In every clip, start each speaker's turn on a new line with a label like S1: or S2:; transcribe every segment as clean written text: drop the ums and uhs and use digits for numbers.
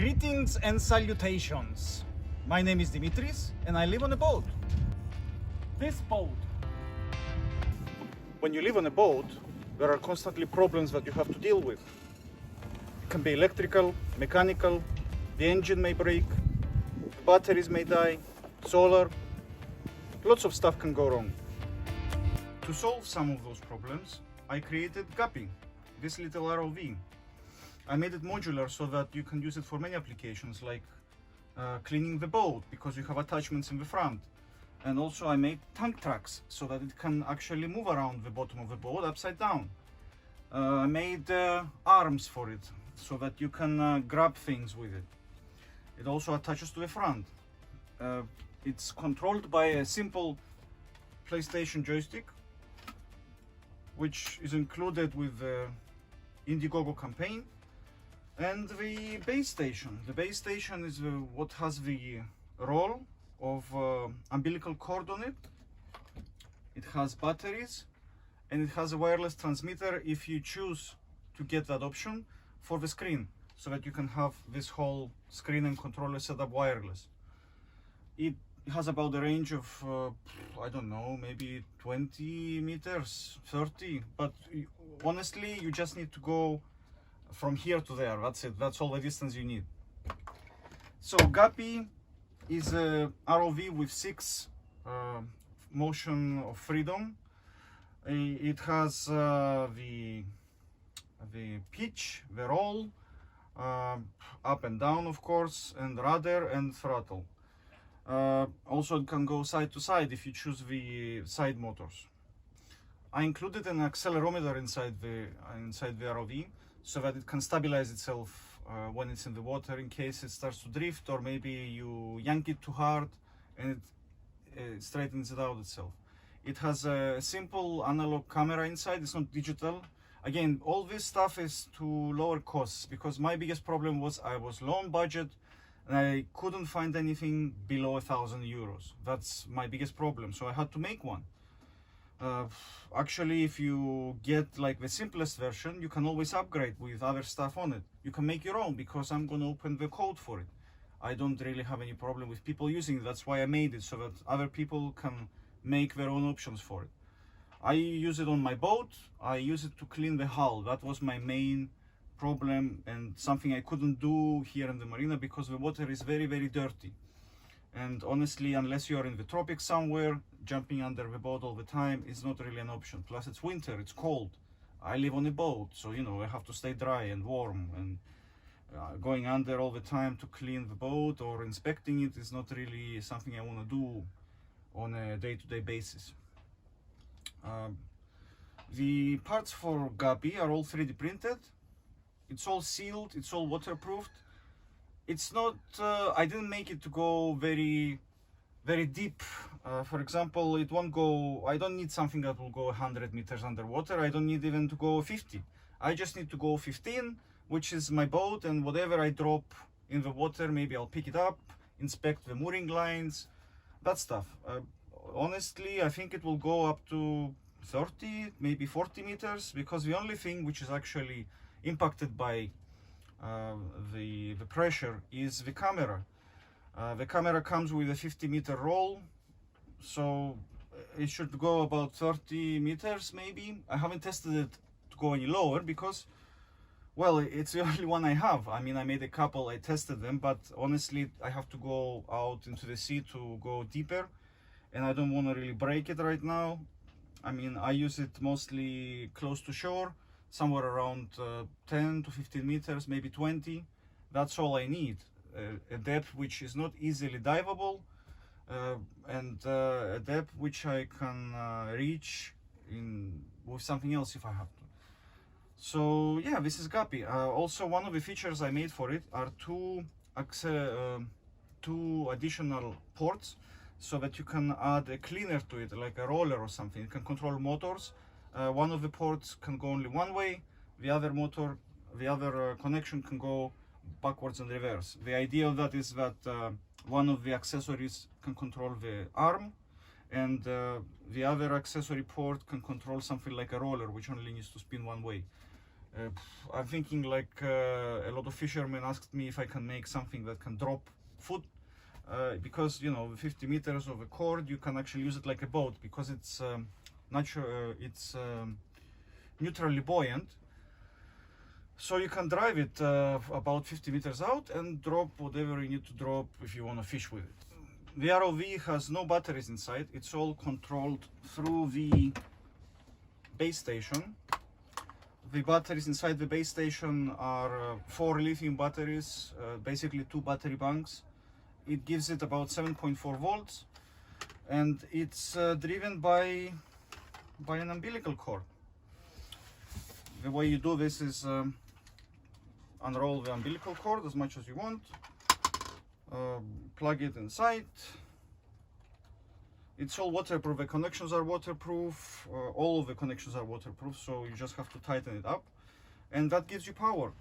S1: Greetings and salutations. My name is Dimitris and I live on a boat. This boat. When you live on a boat, there are constantly problems that you have to deal with. It can be electrical, mechanical, the engine may break, batteries may die, solar, lots of stuff can go wrong. To solve some of those problems, I created Guppy, this little ROV. I made it modular so that you can use it for many applications, like cleaning the boat, because you have attachments in the front. And also I made tank tracks so that it can actually move around the bottom of the boat upside down. I made arms for it so that you can grab things with it. It also attaches to the front. It's controlled by a simple PlayStation joystick, which is included with the IndieGoGo Campaign. And the base station. The base station is what has the role of umbilical cord on it. It has batteries and it has a wireless transmitter if you choose to get that option for the screen, so that you can have this whole screen and controller set up wireless. It has about a range of I don't know, maybe 20 meters, 30, but honestly you just need to go from here to there. That's it. That's all the distance you need. So Guppy is a ROV with 6 motion of freedom. It has the pitch, the roll, up and down of course, and rudder and throttle. Also it can go side to side if you choose the side motors. I included an accelerometer inside the ROV so that it can stabilize itself when it's in the water in case it starts to drift, or maybe you yank it too hard and it straightens it out itself. It has a simple analog camera inside. It's not digital. Again, all this stuff is to lower costs, because my biggest problem was I was low on budget and I couldn't find anything below 1,000 euros. That's my biggest problem, so I had to make one. Actually, if you get like the simplest version, you can always upgrade with other stuff on it. You can make your own, because I'm going to open the code for it. I don't really have any problem with people using it. That's why I made it, so that other people can make their own options for it. I use it on my boat. I use it to clean the hull. That was my main problem, and something I couldn't do here in the marina because the water is very, very dirty. And honestly, unless you are in the tropics somewhere, jumping under the boat all the time is not really an option. Plus it's winter, it's cold. I live on a boat, so you know, I have to stay dry and warm, and going under all the time to clean the boat or inspecting it is not really something I want to do on a day-to-day basis. The parts for Guppy are all 3D printed. It's all sealed, it's all waterproofed. It's not, I didn't make it to go very deep. For example, it won't go, I don't need something that will go 100 meters underwater. I don't need even to go 50. I just need to go 15, which is my boat, and whatever I drop in the water, maybe I'll pick it up, inspect the mooring lines, that stuff. Honestly, I think it will go up to 30, maybe 40 meters, because the only thing which is actually impacted by the pressure is the camera. The camera comes with a 50-meter roll, so it should go about 30 meters maybe. I haven't tested it to go any lower because, well, it's the only one I have. I mean, I made a couple, I tested them, but honestly I have to go out into the sea to go deeper, and I don't want to really break it right now. I mean, I use it mostly close to shore, somewhere around 10 to 15 meters, maybe 20. That's all I need. A depth which is not easily diveable, and a depth which I can reach with something else if I have to. So yeah, this is Guppy. Also, one of the features I made for it are two additional ports, so that you can add a cleaner to it, like a roller or something. It can control motors. One of the ports can go only one way, the other connection can go backwards and reverse. The idea of that is that one of the accessories can control the arm, and the other accessory port can control something like a roller, which only needs to spin one way. I'm thinking like a lot of fishermen asked me if I can make something that can drop food, because you know 50 meters of a cord, you can actually use it like a boat because it's neutrally buoyant. So you can drive it about 50 meters out and drop whatever you need to drop if you want to fish with it. The ROV has no batteries inside. It's all controlled through the base station. The batteries inside the base station are 4 lithium batteries, basically 2 battery banks. It gives it about 7.4 volts, and it's driven by an umbilical cord. The way you do this is unroll the umbilical cord as much as you want, plug it inside. It's all waterproof. The connections are waterproof. All of the connections are waterproof, so you just have to tighten it up, and that gives you power.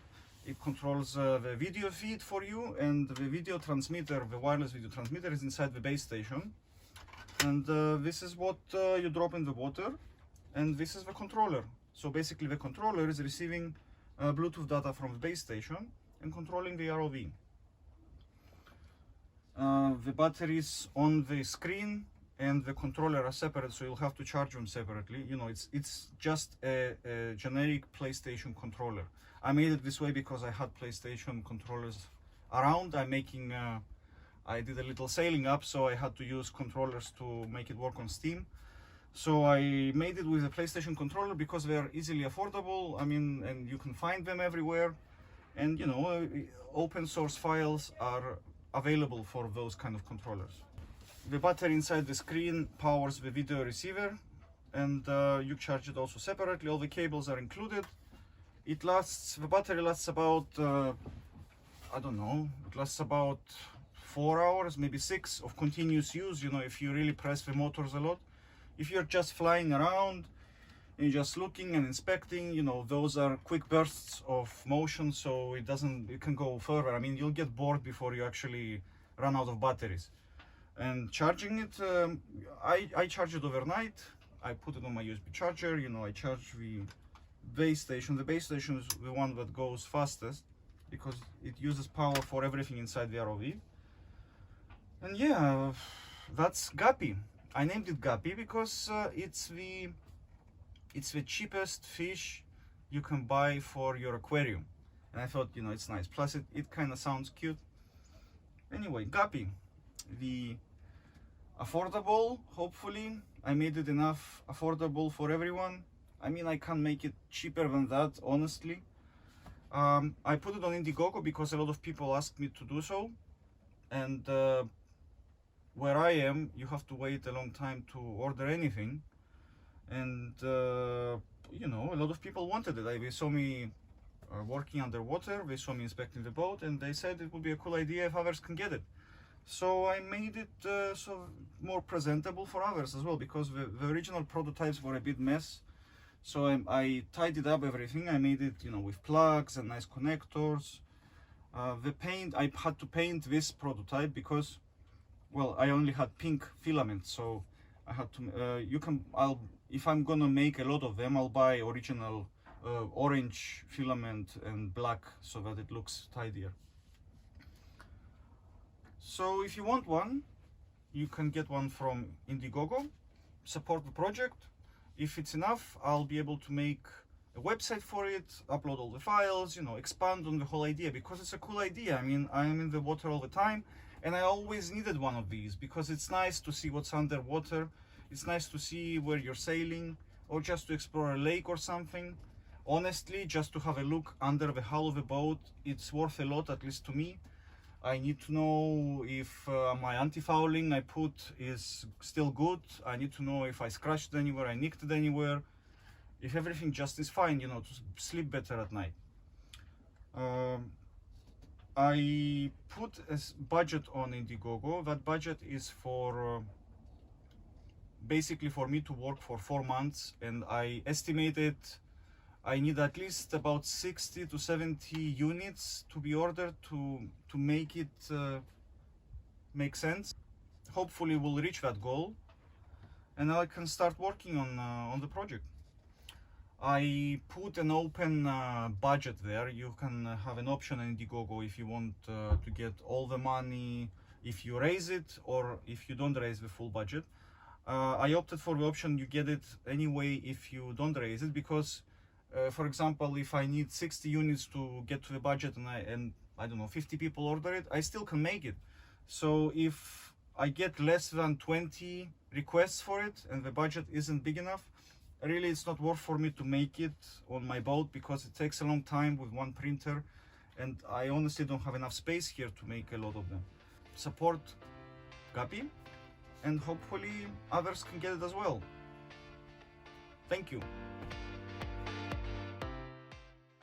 S1: It controls the video feed for you, and the video transmitter, the wireless video transmitter, is inside the base station. And this is what you drop in the water, and this is the controller. So basically the controller is receiving Bluetooth data from the base station and controlling the ROV. The batteries on the screen and the controller are separate, so you'll have to charge them separately. You know, it's just a generic PlayStation controller. I made it this way because I had PlayStation controllers around. I did a little sailing app, so I had to use controllers to make it work on Steam. So I made it with a PlayStation controller because they are easily affordable. I mean, and you can find them everywhere. And you know, open source files are available for those kind of controllers. The battery inside the screen powers the video receiver, and you charge it also separately. All the cables are included. The battery lasts about, I don't know, it lasts about 4 hours, maybe 6 of continuous use, you know, if you really press the motors a lot. If you're just flying around and you're just looking and inspecting, you know, those are quick bursts of motion, so it can go further. I mean, you'll get bored before you actually run out of batteries. And charging it, I charge it overnight. I put it on my USB charger, you know, I charge the base station. The base station is the one that goes fastest because it uses power for everything inside the ROV. And yeah, that's Guppy. I named it Guppy because it's the cheapest fish you can buy for your aquarium, and I thought, you know, it's nice. Plus it kind of sounds cute. Anyway, Guppy, the affordable. Hopefully I made it enough affordable for everyone. I mean, I can't make it cheaper than that, honestly. I put it on IndieGoGo because a lot of people asked me to do so, and where I am, you have to wait a long time to order anything, and you know, a lot of people wanted it. They saw me working underwater, they saw me inspecting the boat, and they said it would be a cool idea if others can get it. So I made it so more presentable for others as well, because the original prototypes were a bit mess. So I tidied up everything. I made it, you know, with plugs and nice connectors. The paint, I had to paint this prototype because, well, I only had pink filament, so I had to. If I'm gonna make a lot of them, I'll buy original orange filament and black so that it looks tidier. So if you want one, you can get one from IndieGoGo. Support the project. If it's enough, I'll be able to make a website for it, upload all the files, you know, expand on the whole idea, because it's a cool idea. I mean, I'm in the water all the time, and I always needed one of these because it's nice to see what's underwater. It's nice to see where you're sailing, or just to explore a lake or something. Honestly, just to have a look under the hull of a boat, it's worth a lot, at least to me. I need to know if my anti-fouling I put is still good. I need to know if I scratched anywhere, I nicked it anywhere, if everything just is fine, you know, to sleep better at night. I put a budget on IndieGoGo. That budget is for basically for me to work for 4 months, and I estimated I need at least about 60 to 70 units to be ordered to make it make sense. Hopefully we'll reach that goal, and I can start working on the project. I put an open budget there. You can have an option on IndieGoGo if you want to get all the money if you raise it, or if you don't raise the full budget. I opted for the option you get it anyway if you don't raise it, because for example, if I need 60 units to get to the budget and I don't know, 50 people order it, I still can make it. So if I get less than 20 requests for it and the budget isn't big enough, really it's not worth for me to make it on my boat, because it takes a long time with one printer, and I honestly don't have enough space here to make a lot of them. Support Guppy, and hopefully others can get it as well. Thank you.